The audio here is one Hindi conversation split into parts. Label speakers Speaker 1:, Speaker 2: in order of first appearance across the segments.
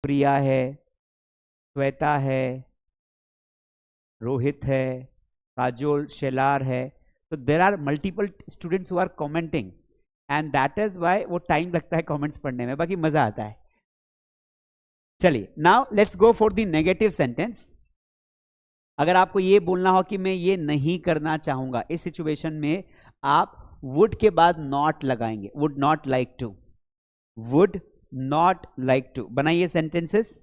Speaker 1: प्रिया है, श्वेता है, रोहित है, काजोल, शेलार है। तो there are multiple students who are commenting and that is why वो टाइम लगता है कमेंट्स पढ़ने में, बाकी मजा आता है। चलिए now let's go for the negative sentence. अगर आपको ये बोलना हो कि मैं ये नहीं करना चाहूंगा, इस सिचुएशन में आप वुड के बाद नॉट लगाएंगे, would not like to, would not like to. बनाइए सेंटेंसेस,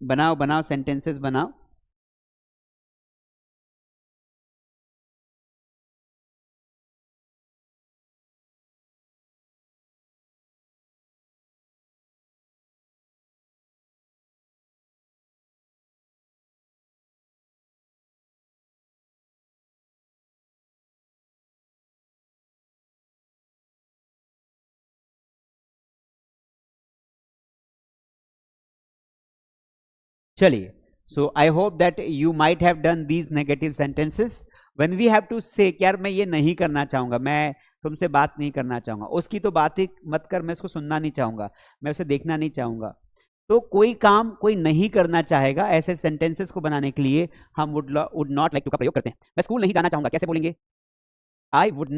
Speaker 1: बनाओ बनाओ सेंटेंसेस बनाओ। चलिए, so I hope that you might have done these negative sentences when we have to say यार मैं ये नहीं करना चाहूंगा, मैं तुमसे बात नहीं करना चाहूंगा, उसकी तो बात ही मत कर, मैं उसको सुनना नहीं चाहूंगा, मैं उसे देखना नहीं चाहूंगा। तो कोई काम कोई नहीं करना चाहेगा, ऐसे सेंटेंसेस को बनाने के लिए हम वुड नॉट लाइक टू का प्रयोग करते हैं। मैं स्कूल नहीं जाना चाहूंगा, कैसे बोलेंगे? I would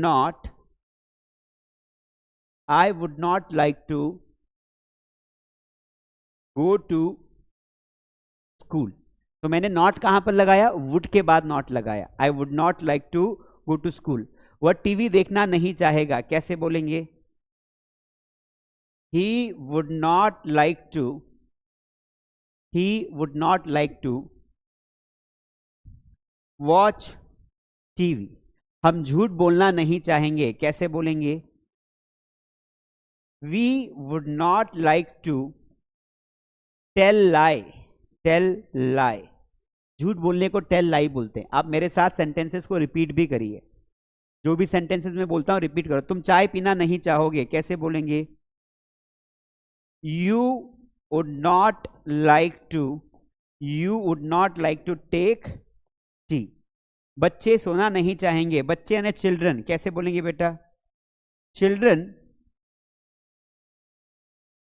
Speaker 1: not like to go to school. तो मैंने नॉट कहां पर लगाया? वुड के बाद नॉट लगाया। I would not like to go to school. वह टीवी देखना नहीं चाहेगा, कैसे बोलेंगे? He would not like to watch TV. हम झूठ बोलना नहीं चाहेंगे, कैसे बोलेंगे? We would not like to tell lie. झूठ बोलने को टेल लाई बोलते हैं। आप मेरे साथ सेंटेंसेस को रिपीट भी करिए, जो भी सेंटेंसेस में बोलता हूं रिपीट करो। तुम चाय पीना नहीं चाहोगे, कैसे बोलेंगे? You would not like to take tea. बच्चे सोना नहीं चाहेंगे, बच्चे यानी चिल्ड्रन, कैसे बोलेंगे बेटा? Children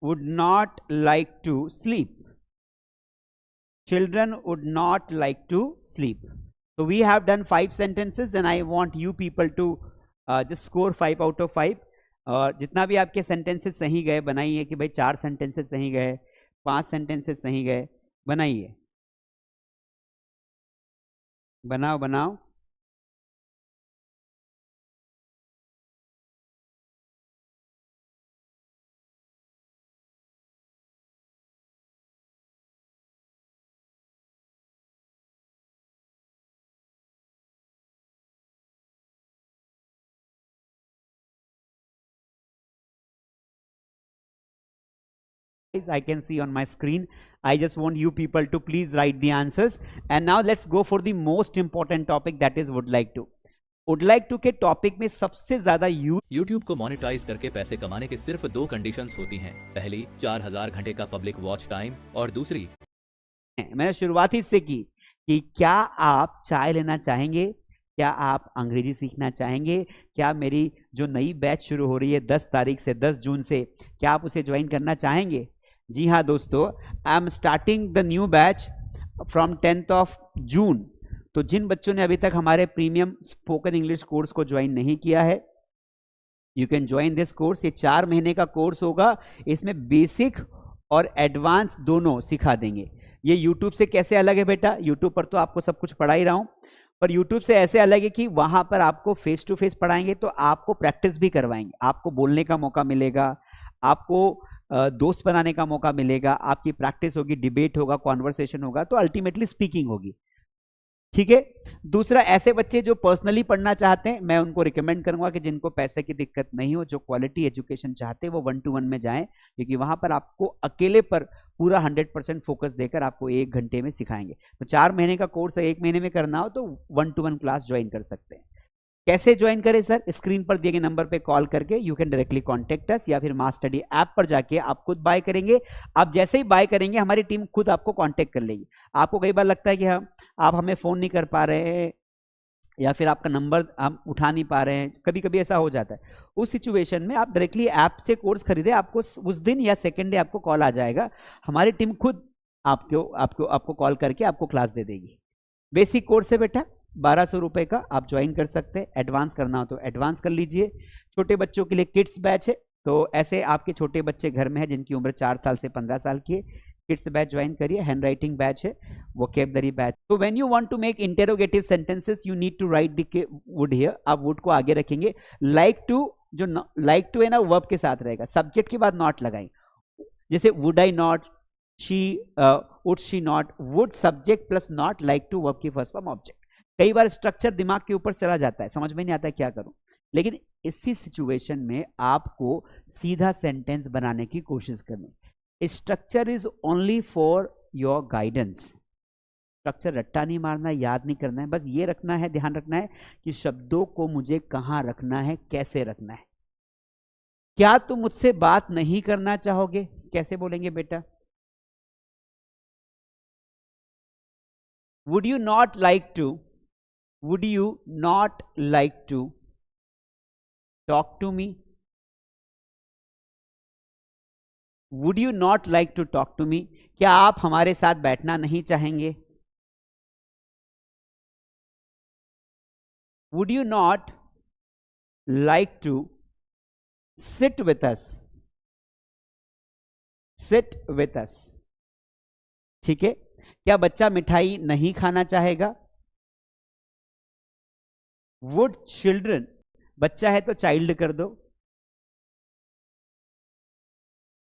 Speaker 1: would not like to sleep. Children would not like to sleep. So we have done 5 sentences and I want you people to just score 5 out of 5. और जितना भी आपके सेंटेंसेस सही गए बनाइए कि भाई 4 सेंटेंसेस सही गए, 5 सेंटेंसेस सही गए, बनाइए, बनाओ बनाओ। I can see on my screen. I just want you people to please write the answers. And now let's go for the most important topic, that is would like to. Would like to के टॉपिक में सबसे ज्यादा
Speaker 2: YouTube को मोनेटाइज करके पैसे कमाने के सिर्फ 2 कंडीशंस होती हैं। पहली 4000 घंटे का पब्लिक वॉच टाइम और दूसरी,
Speaker 1: मैंने शुरुआत ही इससे की कि क्या आप चाय लेना चाहेंगे, क्या आप अंग्रेजी सीखना चाहेंगे, क्या मेरी जो नई बैच शुरू हो रही है 10 तारीख से 10 जून से, क्या आप उसे ज्वाइन करना चाहेंगे? जी हाँ दोस्तों, I am starting the new batch from 10th of June। तो जिन बच्चों ने अभी तक हमारे प्रीमियम स्पोकन इंग्लिश कोर्स को ज्वाइन नहीं किया है, you can join this course. ये 4 महीने का कोर्स होगा, इसमें बेसिक और एडवांस दोनों सिखा देंगे। ये यूट्यूब से कैसे अलग है बेटा? यूट्यूब पर तो आपको सब कुछ पढ़ा ही रहा हूं, पर यूट्यूब से ऐसे अलग है कि वहां पर आपको फेस टू फेस पढ़ाएंगे, तो आपको प्रैक्टिस भी करवाएंगे, आपको बोलने का मौका मिलेगा, आपको दोस्त बनाने का मौका मिलेगा, आपकी प्रैक्टिस होगी, डिबेट होगा, कॉन्वर्सेशन होगा, तो अल्टीमेटली स्पीकिंग होगी। ठीक है। दूसरा, ऐसे बच्चे जो पर्सनली पढ़ना चाहते हैं, मैं उनको रिकमेंड करूंगा कि जिनको पैसे की दिक्कत नहीं हो, जो क्वालिटी एजुकेशन चाहते हैं, वो 1-to-1 में जाएं, क्योंकि वहां पर आपको अकेले पर पूरा 100% फोकस देकर आपको 1 घंटे में सिखाएंगे। तो 4 महीने का कोर्स 1 महीने में करना हो तो 1-to-1 क्लास ज्वाइन कर सकते हैं। कैसे ज्वाइन करें सर? स्क्रीन पर दिए गए नंबर पे कॉल करके you can directly contact us, या फिर मास स्टडी ऐप पर जाके आप खुद बाय करेंगे। आप जैसे ही बाय करेंगे हमारी टीम खुद आपको कांटेक्ट कर लेगी। आपको कई बार लगता है कि आप हमें फोन नहीं कर पा रहे हैं या फिर आपका नंबर आप उठा नहीं पा रहे हैं, कभी कभी ऐसा हो जाता है, उस सिचुएशन में आप डायरेक्टली ऐप से कोर्स खरीदे, आपको उस दिन या सेकेंड डे आपको कॉल आ जाएगा, हमारी टीम खुद आपको आपको आपको कॉल करके आपको क्लास दे देगी। बेसिक कोर्स है बेटा 1200 रुपए का, आप ज्वाइन कर सकते हैं। एडवांस करना हो तो एडवांस कर लीजिए। छोटे बच्चों के लिए किड्स बैच है, तो ऐसे आपके छोटे बच्चे घर में हैं जिनकी उम्र 4 साल से 15 साल की है, किड्स बैच ज्वाइन करिए। हैंड राइटिंग बैच है, वोकेबलरी बैच। तो when you want to make interrogative sentences you need to write the would here. आप वुड को आगे रखेंगे। लाइक टू, जो लाइक टू है ना वर्ब के साथ रहेगा, सब्जेक्ट के बाद नॉट लगाएं। जैसे would I not, she would she not, would subject plus not, like to verb की फर्स्ट फॉर्म ऑब्जेक्ट। कई बार स्ट्रक्चर दिमाग के ऊपर चला जाता है, समझ में नहीं आता है क्या करूं, लेकिन इसी सिचुएशन में आपको सीधा सेंटेंस बनाने की कोशिश करनी। Structure is only for your guidance. Structure रट्टा नहीं मारना, याद नहीं करना है, बस ये रखना है, ध्यान रखना है कि शब्दों को मुझे कहां रखना है, कैसे रखना है। क्या तुम मुझसे बात नहीं करना चाहोगे, कैसे बोलेंगे बेटा? Would you not like to, would you not like to talk to me? would you not like to talk to me? क्या आप हमारे साथ बैठना नहीं चाहेंगे? would you not like to sit with us? sit with us, ठीक है। क्या बच्चा मिठाई नहीं खाना चाहेगा? वुड चिल्ड्रन, बच्चा है तो चाइल्ड कर दो,